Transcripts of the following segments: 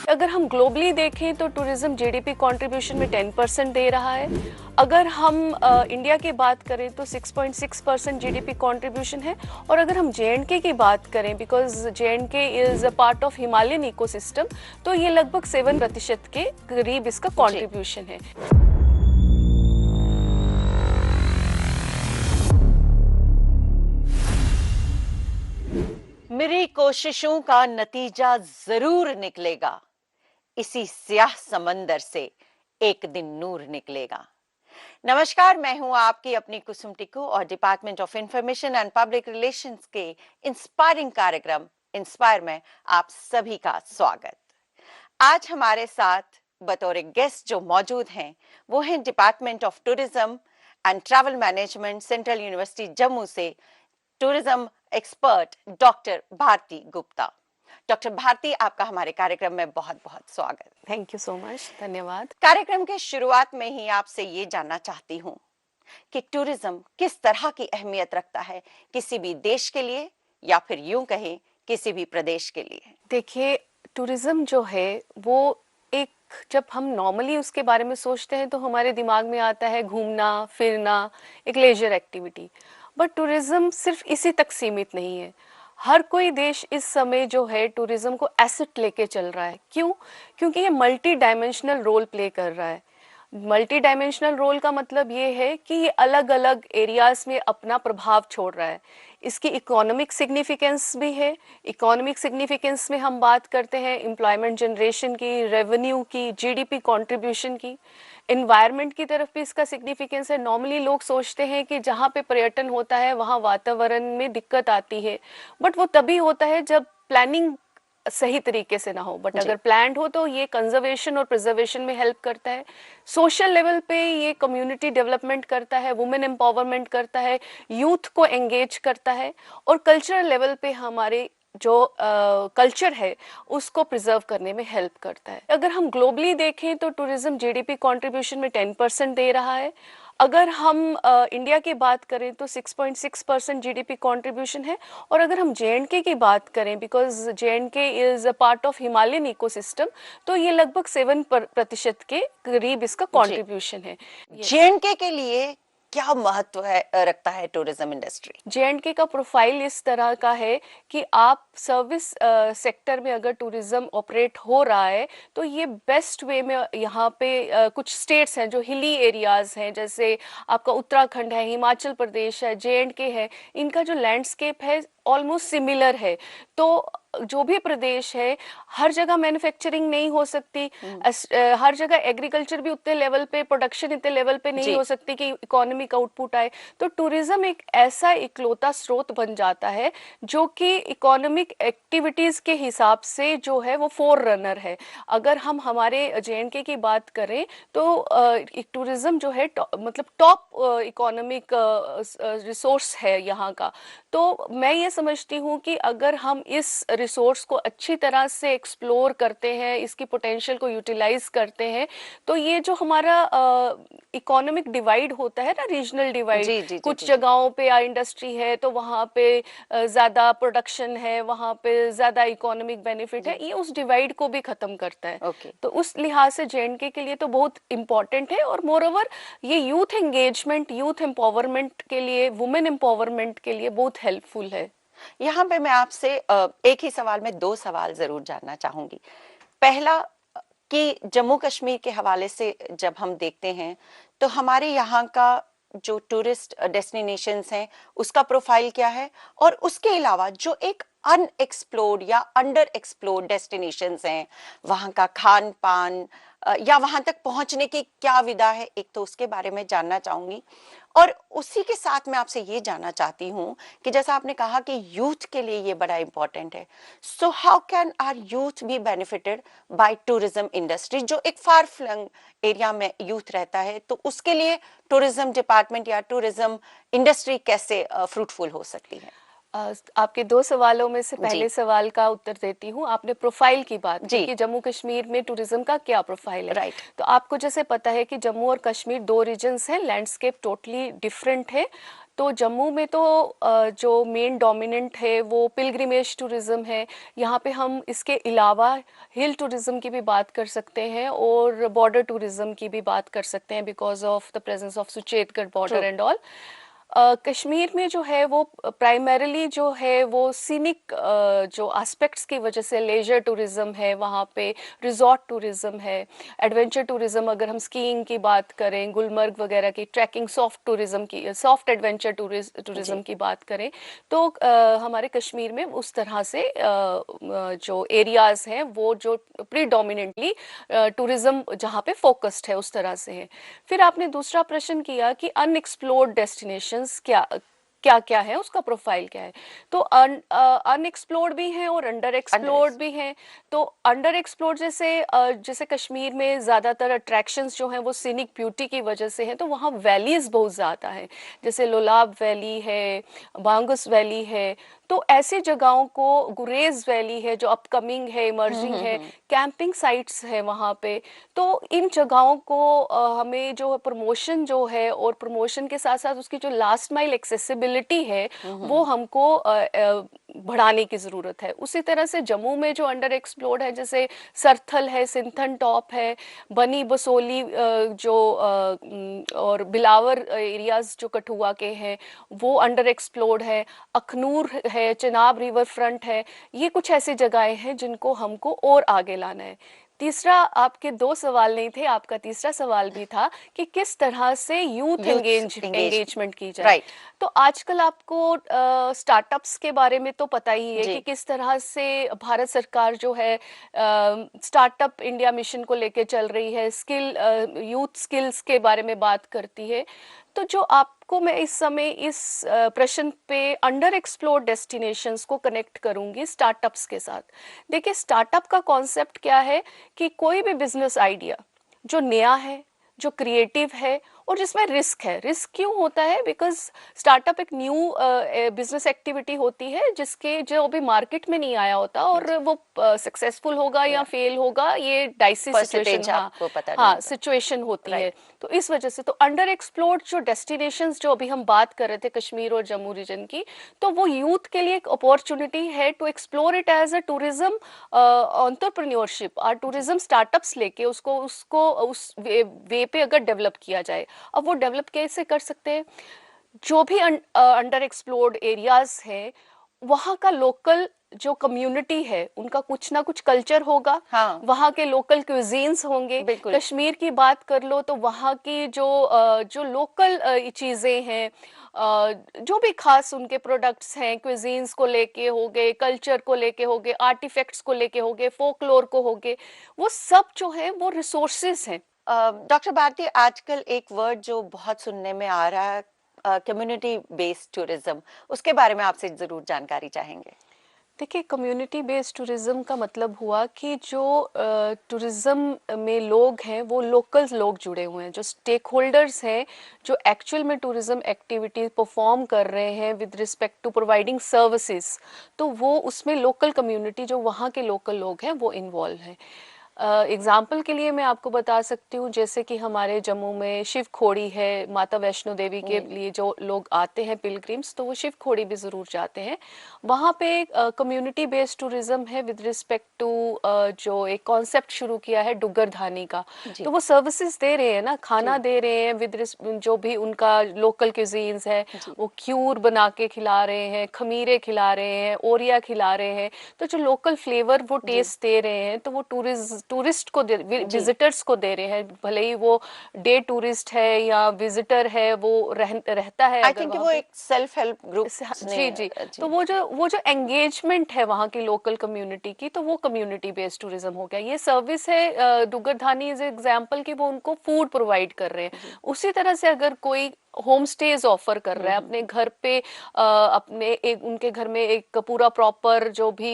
अगर हम ग्लोबली देखें तो टूरिज्म जीडीपी कंट्रीब्यूशन में 10% दे रहा है। अगर हम इंडिया की बात करें तो 6.6% जीडीपी कंट्रीब्यूशन है। और अगर हम जेएंडके की बात करें, because J&K is a part of Himalayan ecosystem, तो ये लगभग 7% के करीब इसका कंट्रीब्यूशन है। मेरी कोशिशों का नतीजा जरूर निकलेगा, इसी स्याह समंदर से एक दिन नूर निकलेगा। नमस्कार, मैं हूं आपकी अपनी कुसुम टिक्कू और department of information and public relations के इंस्पायरिंग कार्यक्रम इंस्पायर में आप सभी का स्वागत। आज हमारे साथ बतौर गेस्ट जो मौजूद हैं वो हैं department of tourism and travel management, central university Jammu से tourism expert doctor Bharti Gupta. Doctor Bharti, आपका हमारे कार्यक्रम में बहुत बहुत स्वागत। थैंक यू सो मच, धन्यवाद। कार्यक्रम के शुरुआत में ही आपसे ये जानना चाहती हूँ कि टूरिज्म किस तरह की अहमियत रखता है किसी भी देश के लिए, या फिर यूं कहें किसी भी प्रदेश के लिए। देखिए, टूरिज्म जो है वो एक, जब हम नॉर्मली उसके बारे में सोचते हैं तो हमारे दिमाग में आता है घूमना फिरना, एक लेजर एक्टिविटी। बट टूरिज्म सिर्फ इसी तक सीमित नहीं है। हर कोई देश इस समय जो है टूरिज्म को एसेट लेके चल रहा है। क्यों? क्योंकि ये मल्टी डायमेंशनल रोल प्ले कर रहा है। मल्टी डायमेंशनल रोल का मतलब ये है कि ये अलग अलग एरियाज में अपना प्रभाव छोड़ रहा है। इसकी इकोनॉमिक सिग्निफिकेंस भी है। इकोनॉमिक सिग्निफिकेंस में हम बात करते हैं एम्प्लॉयमेंट जनरेशन की, रेवेन्यू की, जीडीपी कंट्रीब्यूशन की। इन्वायरमेंट की तरफ भी इसका सिग्निफिकेंस है। नॉर्मली लोग सोचते हैं कि जहाँ पे पर्यटन होता है वहाँ वातावरण में दिक्कत आती है, बट वो तभी होता है जब प्लानिंग सही तरीके से ना हो। बट अगर प्लान्ड हो तो ये कंजर्वेशन और प्रिजर्वेशन में हेल्प करता है। सोशल लेवल पे ये कम्युनिटी डेवलपमेंट करता है, वुमेन एम्पावरमेंट करता है, यूथ को एंगेज करता है, और कल्चरल लेवल पे हमारे जो कल्चर है उसको प्रिजर्व करने में हेल्प करता है। अगर हम ग्लोबली देखें तो टूरिज्म जीडीपी कंट्रीब्यूशन में 10% दे रहा है। अगर हम इंडिया की बात करें तो 6.6% जीडीपी कंट्रीब्यूशन है। और अगर हम जेएंडके की बात करें, because J&K is a part of Himalayan ecosystem, तो ये लगभग 7% के करीब इसका कंट्रीब्यूशन है। जेएंडके के लिए क्या महत्व है रखता है टूरिज्म इंडस्ट्री? जेएंडके का प्रोफाइल इस तरह का है कि आप सर्विस सेक्टर में अगर टूरिज्म ऑपरेट हो रहा है तो ये बेस्ट वे में यहाँ पे कुछ स्टेट्स हैं जो हिली एरियाज हैं, जैसे आपका उत्तराखंड है, हिमाचल प्रदेश है, जेएंडके है, इनका जो लैंडस्केप है ऑलमोस्ट सिमिलर है। तो जो भी प्रदेश है, हर जगह मैन्युफैक्चरिंग नहीं हो सकती, हर जगह एग्रीकल्चर भी उतने लेवल पे, प्रोडक्शन इतने लेवल पे नहीं हो सकती कि इकोनॉमिक आउटपुट आए। तो टूरिज्म एक ऐसा इकलौता स्रोत बन जाता है जो कि इकोनॉमिक एक्टिविटीज के हिसाब से जो है वो फोर रनर है। अगर हम हमारे जेएंडके की बात करें तो टूरिज्म जो है मतलब टॉप इकोनॉमिक रिसोर्स है यहाँ का। तो मैं ये समझती हूँ कि अगर हम इस रिसोर्स को अच्छी तरह से एक्सप्लोर करते हैं, इसकी पोटेंशियल को यूटिलाइज करते हैं, तो ये जो हमारा इकोनॉमिक डिवाइड होता है ना, रीजनल डिवाइड, कुछ जगहों पे इंडस्ट्री है तो वहाँ पे ज्यादा प्रोडक्शन है, वहाँ पे ज्यादा इकोनॉमिक बेनिफिट है, ये उस डिवाइड को भी खत्म करता है। तो उस लिहाज से जेएंडके के लिए तो बहुत इंपॉर्टेंट है। और मोर ओवर ये यूथ एंगेजमेंट, यूथ एम्पावरमेंट के लिए, वुमेन एम्पावरमेंट के लिए बहुत हेल्पफुल है। यहाँ पे मैं आपसे एक ही सवाल में दो सवाल जरूर जानना चाहूंगी। पहला कि जम्मू कश्मीर के हवाले से जब हम देखते हैं तो हमारे यहाँ का जो टूरिस्ट डेस्टिनेशंस हैं उसका प्रोफाइल क्या है, और उसके अलावा जो एक अनएक्सप्लोर्ड या अंडर एक्सप्लोर्ड डेस्टिनेशंस हैं वहाँ का खान पान या वहां तक पहुंचने की क्या विधा है, एक तो उसके बारे में जानना चाहूंगी। और उसी के साथ मैं आपसे ये जानना चाहती हूँ कि जैसा आपने कहा कि यूथ के लिए ये बड़ा इंपॉर्टेंट है, so how can our youth be benefited by tourism industry? जो एक फार फ्लंग एरिया में यूथ रहता है तो उसके लिए टूरिज्म डिपार्टमेंट या टूरिज्म इंडस्ट्री कैसे फ्रूटफुल हो सकती है? आपके दो सवालों में से जी पहले सवाल का उत्तर देती हूँ। आपने प्रोफाइल की बात की जी। कि जम्मू कश्मीर में टूरिज्म का क्या प्रोफाइल है। राइट। तो आपको जैसे पता है कि जम्मू और कश्मीर दो रीजन्स हैं, लैंडस्केप टोटली डिफरेंट है। तो जम्मू में तो जो मेन डोमिनेंट है वो पिलग्रिमेज टूरिज्म है। यहाँ पे हम इसके अलावा हिल टूरिज्म की भी बात कर सकते हैं और बॉर्डर टूरिज्म की भी बात कर सकते हैं, because of the presence of Suchetgarh true. Border and all. Kashmir में जो है वो प्राइमरीली जो है वो सीनिक जो एस्पेक्ट्स की वजह से लेजर टूरिज्म है, वहाँ पे रिजॉर्ट टूरिज्म है, एडवेंचर टूरिज्म अगर हम स्कीइंग की बात करें, गुलमर्ग वगैरह की ट्रैकिंग, सॉफ्ट टूरिज्म की, सॉफ्ट एडवेंचर टूरिज्म जी की बात करें, तो हमारे कश्मीर में उस तरह से जो एरियाज हैं वो जो प्रीडोमिनेंटली टूरिज्म जहाँ पे फोकस्ड है उस तरह से है। फिर आपने दूसरा प्रश्न किया कि अनएक्सप्लोर्ड डेस्टिनेशंस क्या क्या क्या है, उसका प्रोफाइल क्या है। तो अनएक्सप्लोर्ड भी हैं और अंडर अंडर। एक्सप्लोर्ड भी हैं। तो अंडर एक्सप्लोर्ड जैसे जैसे कश्मीर में ज़्यादातर अट्रैक्शंस जो हैं वो सीनिक ब्यूटी की वजह से हैं, तो वहाँ वैलीज बहुत ज़्यादा हैं, जैसे लोलाब वैली है, बांगस वैली है। तो ऐसी जगहों को, गुरेज वैली है जो अपकमिंग है, इमर्जिंग है, हम्म। कैंपिंग साइट्स है वहाँ पे। तो इन जगहों को हमें जो प्रमोशन जो है, और प्रमोशन के साथ साथ उसकी जो लास्ट माइल एक्सेसिबिलिटी है वो हमको बढ़ाने की ज़रूरत है। उसी तरह से जम्मू में जो अंडर एक्सप्लोर्ड है, जैसे सरथल है, सिंथन टॉप है, बनी बसोली और बिलावर एरियाज जो कठुआ के हैं वो अंडर एक्सप्लोर्ड है, अखनूर है, चिनाब रिवर फ्रंट है। ये कुछ ऐसी जगहें हैं जिनको हमको और आगे लाना है। तीसरा, आपके दो सवाल नहीं थे, आपका तीसरा सवाल भी था कि किस तरह से यूथ यूथ एंगेज। एंगेजमेंट की जाए। राइट। तो आजकल आपको स्टार्टअप्स के बारे में तो पता ही है जी। कि किस तरह से भारत सरकार जो है स्टार्टअप इंडिया मिशन को लेके चल रही है, स्किल यूथ स्किल्स के बारे में बात करती है। तो जो आपको मैं इस समय इस प्रश्न पे अंडर एक्सप्लोर्ड डेस्टिनेशंस को कनेक्ट करूंगी स्टार्टअप्स के साथ। देखिए, स्टार्टअप का कॉन्सेप्ट क्या है कि कोई भी बिजनेस आइडिया जो नया है, जो क्रिएटिव है और जिसमें रिस्क है। रिस्क क्यों होता है? बिकॉज स्टार्टअप एक न्यू बिजनेस एक्टिविटी होती है जिसके जो अभी मार्केट में नहीं आया होता, और वो सक्सेसफुल होगा या या फेल होगा ये डाइसी सिचुएशन, परसेंटेज हाँ आपको पता नहीं हाँ, होगा। सिचुएशन होती है। राइट। तो इस वजह से तो अंडर एक्सप्लोर्ड जो डेस्टिनेशंस जो अभी हम बात कर रहे थे कश्मीर और जम्मू रीजन की, तो वो यूथ के लिए एक अपॉर्चुनिटी है to explore it as a tourism entrepreneurship और जी। टूरिज्म स्टार्टअप्स लेके उसको उसको उस वे पे अगर डेवलप किया जाए। अब वो डेवलप कैसे कर सकते हैं? जो भी अंडर एक्सप्लोर्ड एरियाज हैं, वहाँ का लोकल जो कम्युनिटी है उनका कुछ ना कुछ कल्चर होगा, हाँ वहाँ के लोकल क्विजीन्स होंगे। बिल्कुल। कश्मीर की बात कर लो तो वहाँ की जो लोकल चीज़ें हैं, जो भी खास उनके प्रोडक्ट्स हैं, क्विजीन्स को लेके हो गए, कल्चर को लेके हो गए, आर्टिफैक्ट्स को लेके हो गए, फोकलोर को हो गए, वो सब जो है वो रिसोर्सेज हैं। डॉक्टर भारती, आजकल एक वर्ड जो बहुत सुनने में आ रहा है, कम्युनिटी बेस्ड टूरिज्म, उसके बारे में आपसे जरूर जानकारी चाहेंगे। देखिए, कम्युनिटी बेस्ड टूरिज्म का मतलब हुआ कि जो टूरिज्म में लोग हैं वो लोकल लोग जुड़े हुए हैं, जो स्टेक होल्डर्स हैं, जो एक्चुअल में टूरिज्म एक्टिविटीज परफॉर्म कर रहे हैं with respect to providing services, तो वो उसमें लोकल कम्युनिटी जो वहाँ के लोकल लोग हैं वो इन्वॉल्व हैं। एग्जाम्पल के लिए मैं आपको बता सकती हूँ, जैसे कि हमारे जम्मू में शिव खोड़ी है, माता वैष्णो देवी के लिए जो लोग आते हैं पिलग्रिम्स, तो वो शिव खोड़ी भी ज़रूर जाते हैं। वहाँ पे कम्युनिटी बेस्ड टूरिज्म है विद रिस्पेक्ट टू जो एक कॉन्सेप्ट शुरू किया है डुग्गर धानी का। जी तो वो सर्विसेज दे रहे हैं ना, खाना जी दे रहे हैं विद जो भी उनका लोकल क्यूजीन्स है, जी। वो क्यूर बना के खिला रहे हैं, खमीरे खिला रहे हैं, ओरिया खिला रहे हैं। तो जो लोकल फ्लेवर वो जी टेस्ट दे रहे हैं, तो वो टूरिस्ट को जी। विजिटर्स को दे रहे हैं, भले ही वो डे टूरिस्ट है या विजिटर है, वो रहता है आई अगर थिंक वहाँ वो पे। एक सेल्फ हेल्प ग्रुप ने। जी जी। तो जी वो जो एंगेजमेंट है वहाँ की लोकल कम्युनिटी की, तो वो कम्युनिटी बेस्ड टूरिज्म हो गया। ये सर्विस है डुग्गर धानी इज एग्जाम्पल कि वो उनको फूड प्रोवाइड कर रहे हैं। जी उसी तरह से अगर कोई होम स्टेज ऑफर कर रहा है अपने घर पे, अपने एक उनके घर में एक पूरा प्रॉपर जो भी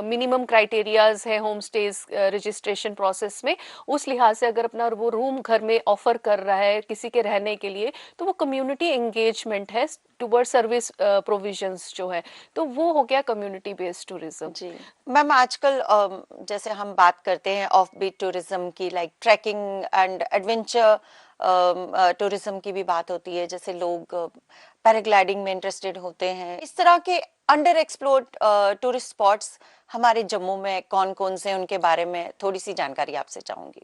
मिनिमम क्राइटेरियाज है होम स्टेज रजिस्ट्रेशन प्रोसेस में, उस लिहाज से अगर अपना वो रूम घर में ऑफर कर रहा है किसी के रहने के लिए, तो वो कम्युनिटी एंगेजमेंट है टुवर्ड सर्विस प्रोविजंस जो है, तो वो हो गया कम्युनिटी बेस्ड टूरिज्म। जी मैम, आजकल जैसे हम बात करते हैं ऑफ बीट टूरिज्म की, like trekking and adventure tourism की भी बात होती है, जैसे लोग पैराग्लाइडिंग में इंटरेस्टेड होते हैं। इस तरह के अंडर एक्सप्लोर्ड टूरिस्ट स्पॉट्स हमारे जम्मू में कौन कौन से, उनके बारे में थोड़ी सी जानकारी आपसे चाहूंगी।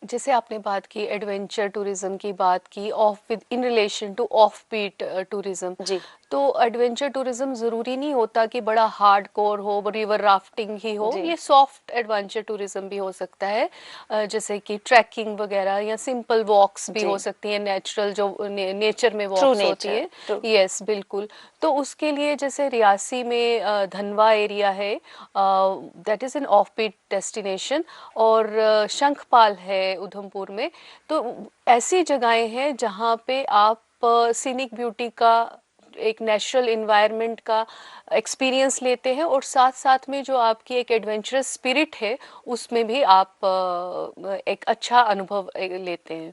जैसे आपने बात की एडवेंचर टूरिज्म की बात की, off within relation to off beat tourism, जी तो एडवेंचर टूरिज्म ज़रूरी नहीं होता कि बड़ा हार्ड कोर हो, रिवर राफ्टिंग ही हो, जी ये सॉफ्ट एडवेंचर टूरिज्म भी हो सकता है, जैसे कि ट्रैकिंग वगैरह या सिंपल वॉक्स भी जी, हो सकती है, नेचुरल जो नेचर में थ्रू वॉक्स होती नेचर, है। ट्रू। यस बिल्कुल। तो उसके लिए जैसे रियासी में धनवा एरिया है, that is an off beat destination, और शंखपाल है उधमपुर में। तो ऐसी जगहें हैं जहाँ पे आप सीनिक ब्यूटी का, एक नेचुरल इन्वायरमेंट का एक्सपीरियंस लेते हैं, और साथ साथ में जो आपकी एक एडवेंचरस स्पिरिट है उसमें भी आप एक अच्छा अनुभव लेते हैं।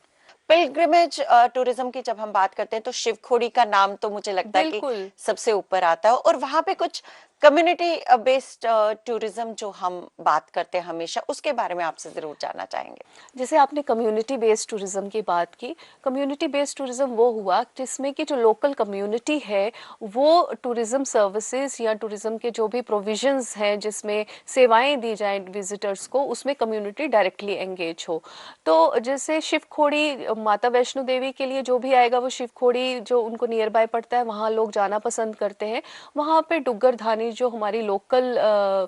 पिलग्रिमेज टूरिज्म की जब हम बात करते हैं तो शिवखोड़ी का नाम तो मुझे लगता है कि बिल्कुल। सबसे ऊपर आता है, और वहां पे कुछ कम्युनिटी बेस्ड टूरिज्म जो हम बात करते हैं हमेशा, उसके बारे में आपसे जरूर जानना चाहेंगे। जैसे आपने कम्युनिटी बेस्ड टूरिज्म की बात की, कम्युनिटी बेस्ड टूरिज्म वो हुआ जिसमें कि जो लोकल कम्युनिटी है वो टूरिज्म सर्विसेज या टूरिज्म के जो भी प्रोविजंस हैं जिसमें सेवाएं दी जाएं विजिटर्स को, उसमें कम्युनिटी डायरेक्टली एंगेज हो। तो जैसे शिवखोड़ी माता वैष्णो देवी के लिए जो भी आएगा वो शिवखोड़ी जो उनको नियर बाय पड़ता है वहाँ लोग जाना पसंद करते हैं। वहाँ पे डुग्गर धानी जो हमारी लोकल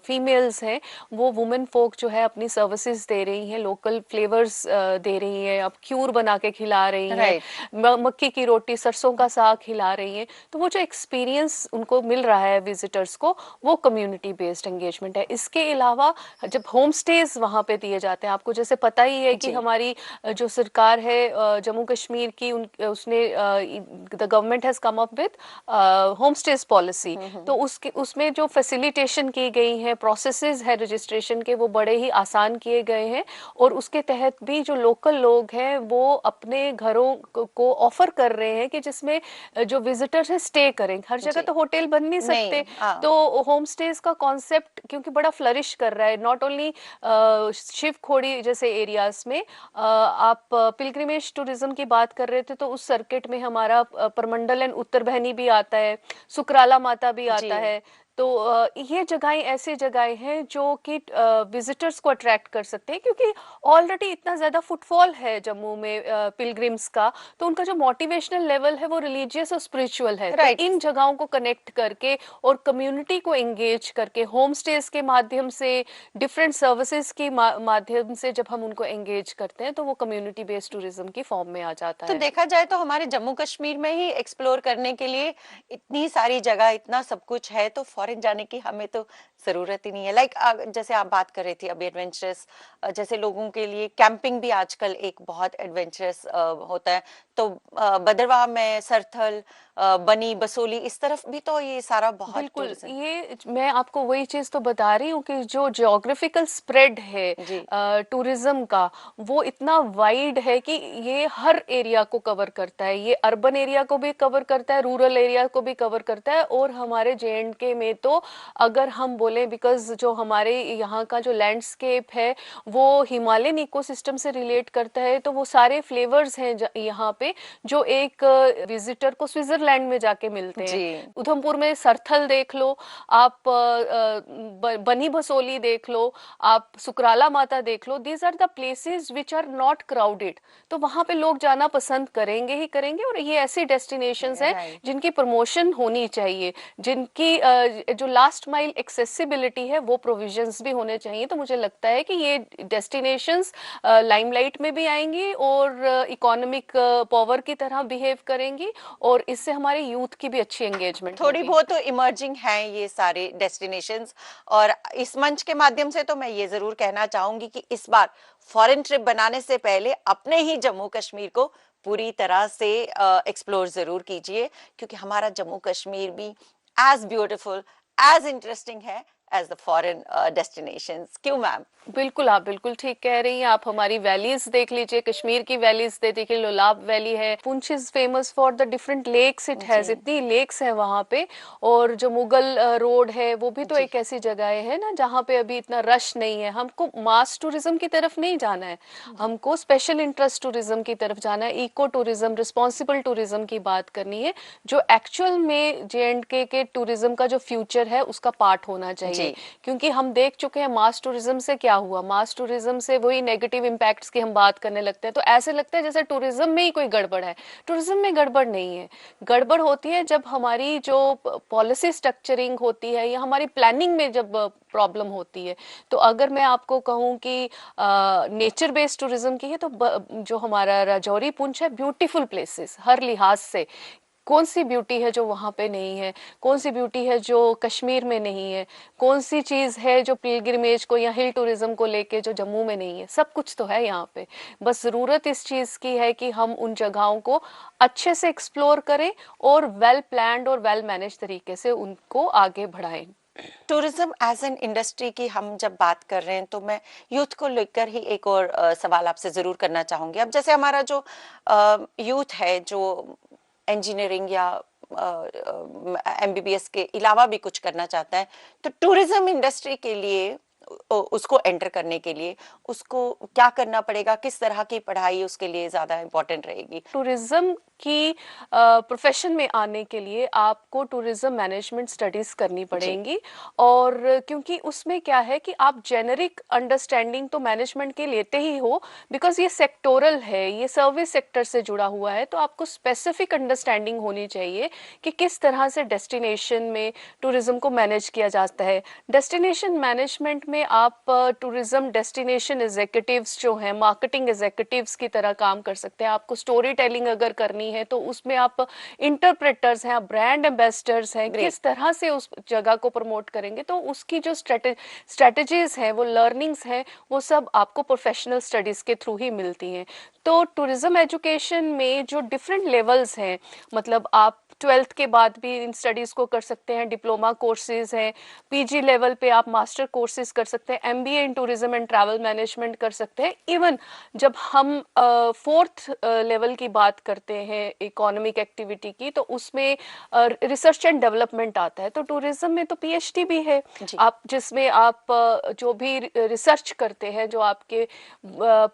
फीमेल्स हैं, वो वुमेन फोक जो है अपनी सर्विसेज दे रही हैं, लोकल फ्लेवर्स दे रही हैं, अब क्यूर बना के खिला रही हैं, राइट। मक्की की रोटी सरसों का साग खिला रही हैं। तो वो जो एक्सपीरियंस उनको मिल रहा है विजिटर्स को, वो कम्युनिटी बेस्ड एंगेजमेंट है। इसके अलावा जब होम स्टेज वहाँ पे दिए जाते हैं, आपको जैसे पता ही है कि जी हमारी जो सरकार है जम्मू कश्मीर की, उसने the government has come up with home stage policy. तो उसके उसमें जो फैसिलिटेशन की गई है, प्रोसेसेस है रजिस्ट्रेशन के, वो बड़े ही आसान किए गए हैं, और उसके तहत भी जो लोकल लोग हैं वो अपने घरों को ऑफर कर रहे हैं कि जिसमें जो विजिटर्स हैं स्टे करें। हर जगह जी, तो होटल बन नहीं नहीं सकते, हाँ, तो होम स्टेज का कॉन्सेप्ट क्योंकि बड़ा फ्लरिश कर रहा है, नॉट ओनली शिव खोड़ी जैसे एरियाज में। आप पिलग्रिमेज टूरिज्म की बात कर रहे थे, तो उस सर्किट में हमारा परमंडल एंड उत्तर बहनी भी आता है, सुकराला माता भी जी आता है। तो ये जगहें ऐसी जगहें हैं जो कि विजिटर्स को अट्रैक्ट कर सकते हैं, क्योंकि ऑलरेडी इतना ज़्यादा फुटफॉल है जम्मू में पिलग्रिम्स का, तो उनका जो मोटिवेशनल लेवल है वो रिलीजियस और स्पिरिचुअल है। तो राइट। इन जगहों को कनेक्ट करके और कम्युनिटी को एंगेज करके होम स्टेज के माध्यम से, डिफरेंट सर्विसेज के माध्यम से जब हम उनको एंगेज करते हैं, तो वो कम्युनिटी बेस्ड टूरिज्म की फॉर्म में आ जाता तो है। देखा जाए तो हमारे जम्मू कश्मीर में ही एक्सप्लोर करने के लिए इतनी सारी जगह, इतना सब कुछ है, तो फॉरेन जाने की हमें तो जरूरत ही नहीं है। लाइक जैसे आप बात कर रहे थे अभी एडवेंचरस, जैसे लोगों के लिए कैंपिंग भी आजकल एक बहुत एडवेंचरस होता है। तो भद्रवाह में सरथल, बनी बसोली, इस तरफ भी तो ये सारा बहुत बिल्कुल, टूरिज्म। ये मैं आपको वही चीज़ तो बता रही हूँ कि जो ज्योग्राफिकल स्प्रेड है जी टूरिज्म का, वो इतना वाइड है कि ये हर एरिया को कवर करता है। ये अर्बन एरिया को भी कवर करता है, रूरल एरिया को भी कवर करता है, और हमारे जे.एंड.के में तो अगर हम बोलें, बिकॉज जो हमारे यहाँ का जो लैंडस्केप है वो हिमालयन इकोसिस्टम से रिलेट करता है, तो वो सारे फ्लेवर्स हैं यहाँ पे जो एक विजिटर को स्विट्जरलैंड में जाके मिलते हैं। जी उधमपुर में सरथल देख लो आप, बनी बसोली देख लो आप, सुकराला माता देख लो, these are the places which are not crowded. तो वहां पे लोग जाना पसंद करेंगे ही करेंगे, और ये ऐसी डेस्टिनेशंस हैं राइट। जिनकी प्रमोशन होनी चाहिए, जिनकी जो लास्ट माइल एक्सेसिबिलिटी है वो प्रोविजंस भी होने चाहिए। तो मुझे लगता है कि ये डेस्टिनेशंस लाइमलाइट में भी आएंगी और इकोनॉमिक पावर की तरह बिहेव करेंगी और इससे हमारे यूथ की भी अच्छी एंगेजमेंट थोड़ी होगी। बहुत तो इमर्जिंग हैं ये सारे डेस्टिनेशंस, और इस मंच के माध्यम से तो मैं ये जरूर कहना चाहूंगी कि इस बार फॉरेन ट्रिप बनाने से पहले अपने ही जम्मू कश्मीर को पूरी तरह से एक्सप्लोर जरूर कीजिए, क्योंकि हमारा जम्मू कश्मीर भी एज ब्यूटीफुल, एज इंटरेस्टिंग है एज द फॉरेन डेस्टिनेशंस। क्यों मैम? बिल्कुल, आप बिल्कुल ठीक कह रही हैं। आप हमारी वैलीज देख लीजिए, कश्मीर की वैलीज दे देखिए, लोलाब वैली है, Poonch is famous for the different lakes it जी हैज, इतनी लेक्स है वहाँ पे। और जो मुगल रोड है वो भी तो जी एक ऐसी जगह है ना जहाँ पे अभी इतना रश नहीं है। हमको मास टूरिज्म की तरफ नहीं जाना है, जी हमको स्पेशल इंटरेस्ट टूरिज्म की तरफ जाना है, इको टूरिज्म, रिस्पॉन्सिबल टूरिज्म की बात करनी है, जो एक्चुअल में JNK के टूरिज्म का जो फ्यूचर है उसका पार्ट होना चाहिए। जी क्योंकि हम देख चुके हैं मास टूरिज्म से क्या हुआ, मास टूरिज्म से वही नेगेटिव इम्पैक्ट्स की हम बात करने लगते हैं, तो ऐसे लगता है जैसे टूरिज्म में ही कोई गड़बड़ है। टूरिज्म में गड़बड़ नहीं है, गड़बड़ होती है जब हमारी जो पॉलिसी स्ट्रक्चरिंग होती है या हमारी प्लानिंग में जब प्रॉब्लम होती है। तो अगर मैं आपको कहूँ कि नेचर बेस्ड टूरिज्म की है तो जो हमारा राजौरी पुंछ है, ब्यूटीफुल प्लेसेस हर लिहाज से। कौन सी ब्यूटी है जो वहाँ पे नहीं है, कौन सी ब्यूटी है जो कश्मीर में नहीं है, कौन सी चीज़ है जो पिलग्रिमेज को या हिल टूरिज्म को लेके जो जम्मू में नहीं है, सब कुछ तो है यहाँ पे। बस ज़रूरत इस चीज़ की है कि हम उन जगहों को अच्छे से एक्सप्लोर करें और वेल प्लान्ड और वेल मैनेज तरीके से उनको आगे बढ़ाएं। टूरिज्म एज एन इंडस्ट्री की हम जब बात कर रहे हैं तो मैं यूथ को लेकर ही एक और सवाल आपसे जरूर करना चाहूंगी। अब जैसे हमारा जो यूथ है जो इंजीनियरिंग या MBBS के अलावा भी कुछ करना चाहता है, तो टूरिज्म इंडस्ट्री के लिए उसको एंटर करने के लिए उसको क्या करना पड़ेगा, किस तरह की पढ़ाई उसके लिए ज्यादा इम्पोर्टेंट रहेगी? टूरिज्म की प्रोफेशन में आने के लिए आपको टूरिज्म मैनेजमेंट स्टडीज करनी जी पड़ेंगी। और क्योंकि उसमें क्या है कि आप जेनरिक अंडरस्टैंडिंग तो मैनेजमेंट के लेते ही हो, बिकॉज ये सेक्टोरल है, ये सर्विस सेक्टर से जुड़ा हुआ है, तो आपको स्पेसिफिक अंडरस्टैंडिंग होनी चाहिए कि किस तरह से डेस्टिनेशन में टूरिज्म को मैनेज किया जाता है। डेस्टिनेशन मैनेजमेंट में आप टूरिज्म डेस्टिनेशन एग्जीक्यूटिव्स जो हैं, मार्केटिंग एग्जीक्यूटिव्स की तरह काम कर सकते हैं। आपको स्टोरी टेलिंग अगर करनी है तो उसमें आप इंटरप्रेटर्स हैं, आप ब्रांड एम्बेसडर्स हैं, ग्रेट। किस तरह से उस जगह को प्रमोट करेंगे, तो उसकी जो स्ट्रेटेजीज हैं, वो लर्निंग्स हैं, वो सब आपको प्रोफेशनल स्टडीज के थ्रू ही मिलती हैं। तो टूरिज्म एजुकेशन में जो डिफरेंट लेवल्स हैं, मतलब आप 12th के बाद भी इन स्टडीज़ को कर सकते हैं, डिप्लोमा कोर्सेज हैं, PG लेवल पे आप मास्टर कोर्सेज कर सकते हैं, MBA in tourism and travel management कर सकते हैं। इवन जब हम 4th लेवल की बात करते हैं इकोनॉमिक एक्टिविटी की, तो उसमें रिसर्च एंड डेवलपमेंट आता है। तो टूरिज्म में तो PhD भी है, जी आप जिसमें आप जो भी रिसर्च करते हैं, जो आपके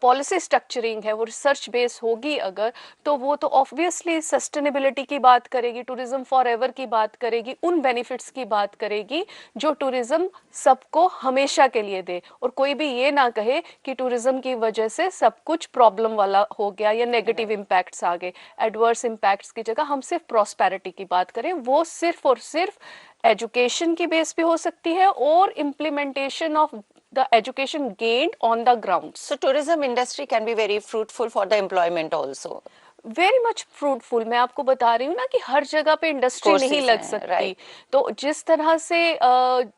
पॉलिसी स्ट्रक्चरिंग है वो रिसर्च बेस होगी अगर, तो वो तो ऑब्वियसली सस्टेनेबिलिटी की बात करेगी, टूरिज्म फॉर एवर की बात करेगी, उन बेनिफिट्स की बात करेगी जो टूरिज्म सबको हमेशा के लिए दे। और कोई भी ये ना कहे कि टूरिज्म की वजह से सब कुछ प्रॉब्लम वाला हो गया या नेगेटिव इम्पैक्ट्स आ गए। एडवर्स इम्पैक्ट्स की जगह हम सिर्फ प्रॉस्पेरिटी की बात करें, वो सिर्फ और सिर्फ एजुकेशन की बेस पे हो सकती है और implementation of the education gained on the grounds. So tourism industry can be very fruitful for the employment also. Very much fruitful. मैं आपको बता रही हूँ ना कि हर जगह पे इंडस्ट्री नहीं कोर्सेज लग हैं, सकती। राइट। तो जिस तरह से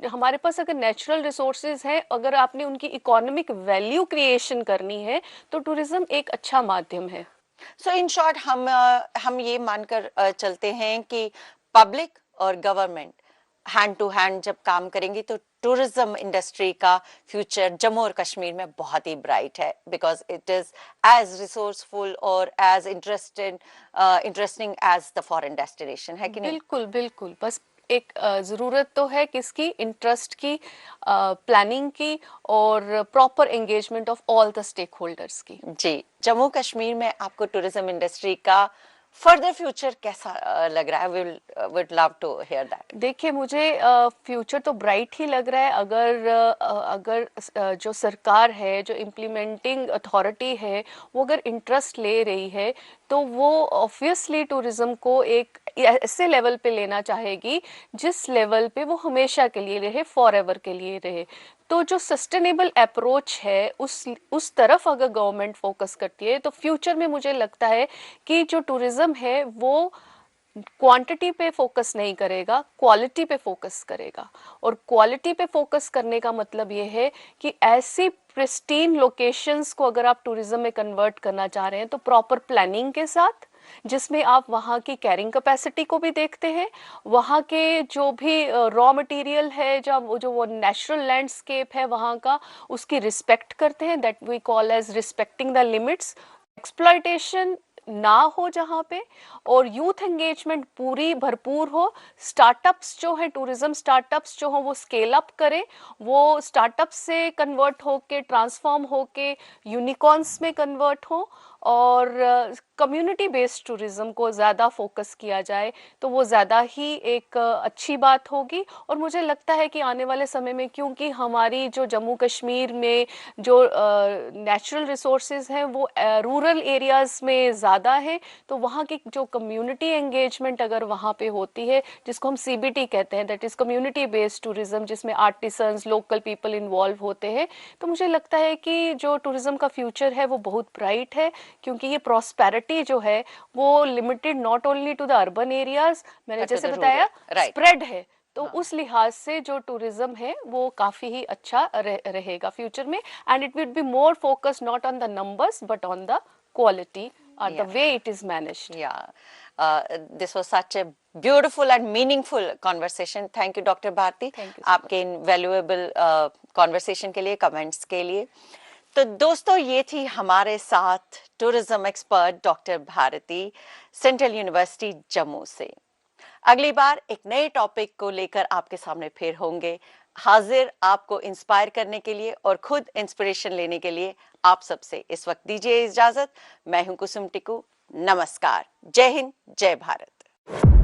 हमारे पास अगर नेचुरल रिसोर्सेज हैं, अगर आपने उनकी इकोनॉमिक वैल्यू क्रिएशन करनी है तो टूरिज्म एक अच्छा माध्यम है। सो इन शॉर्ट हम ये मानकर चलते हैं कि पब्लिक और गवर्नमेंट हैंड टू हैंड जब काम करेंगे तो टूरिज्म इंडस्ट्री का फ्यूचर जम्मू और कश्मीर में बहुत ही ब्राइट है, because it is as resourceful और as interesting as the foreign destination, है कि नहीं? बिल्कुल बिल्कुल, बस एक ज़रूरत तो है किसकी, इंटरेस्ट की, प्लानिंग की और proper engagement of all the stakeholders की। जी, जम्मू कश्मीर में आपको टूरिज्म इंडस्ट्री का फर्दर फ्यूचर कैसा लग रहा है? Would love to hear that. देखिए, मुझे फ्यूचर तो ब्राइट ही लग रहा है। अगर जो सरकार है, जो इम्प्लीमेंटिंग अथॉरिटी है, वो अगर इंटरेस्ट ले रही है तो वो ऑब्वियसली टूरिज्म को एक ऐसे लेवल पे लेना चाहेगी जिस लेवल पे वो हमेशा के लिए रहे, फॉर एवर के लिए रहे। तो जो सस्टेनेबल अप्रोच है उस तरफ अगर गवर्नमेंट फोकस करती है तो फ्यूचर में मुझे लगता है कि जो टूरिज्म है वो क्वांटिटी पे फोकस नहीं करेगा, क्वालिटी पे फोकस करेगा। और क्वालिटी पे फोकस करने का मतलब ये है कि ऐसी प्रिस्टीन लोकेशंस को अगर आप टूरिज्म में कन्वर्ट करना चाह रहे हैं तो प्रॉपर प्लानिंग के साथ, जिसमें आप वहाँ की कैरिंग कैपेसिटी को भी देखते हैं, वहाँ के जो भी रॉ मटेरियल है, जो वो नेचुरल लैंडस्केप है वहाँ का, उसकी रिस्पेक्ट करते हैं, that we call as respecting the limits. Exploitation ना हो जहाँ पे, और यूथ एंगेजमेंट पूरी भरपूर हो। स्टार्टअप्स जो है, टूरिज्म स्टार्टअप्स जो हो वो स्केल अप करें, वो स्टार्टअप से कन्वर्ट होके, ट्रांसफॉर्म होके यूनिकॉर्न्स में कन्वर्ट हो, और कम्युनिटी बेस्ड टूरिज्म को ज़्यादा फोकस किया जाए तो वो ज़्यादा ही एक अच्छी बात होगी। और मुझे लगता है कि आने वाले समय में, क्योंकि हमारी जो जम्मू कश्मीर में जो नेचुरल रिसोर्सेज हैं वो रूरल एरियाज़ में ज़्यादा है, तो वहाँ की जो कम्युनिटी एंगेजमेंट अगर वहाँ पे होती है, जिसको हम CBT कहते हैं, that is community based tourism, जिसमें आर्टिसंस, लोकल पीपल इन्वॉल्व होते हैं, तो मुझे लगता है कि जो टूरिज्म का फ्यूचर है वो बहुत ब्राइट है। क्योंकि ये प्रॉस्पेरिटी जो है वो limited not only to the urban areas, मैंने जैसे बताया, स्प्रेड है। तो उस लिहाज से जो टूरिज्म है वो काफी ही अच्छा रहेगा फ्यूचर में, and it will be more focus not on the numbers but on the quality or the way it is managed. This was such a beautiful and meaningful conversation. Thank you, Dr. Bharti. Thank you so आपके invaluable conversation के लिए, comments के लिए। तो दोस्तों, ये थी हमारे साथ tourism expert doctor Bharti, central university Jammu से। अगली बार एक नए टॉपिक को लेकर आपके सामने फिर होंगे हाजिर, आपको इंस्पायर करने के लिए और खुद इंस्पिरेशन लेने के लिए। आप सबसे इस वक्त दीजिए इजाजत। मैं हूं कुसुम टिकू। नमस्कार। जय हिंद, जय भारत।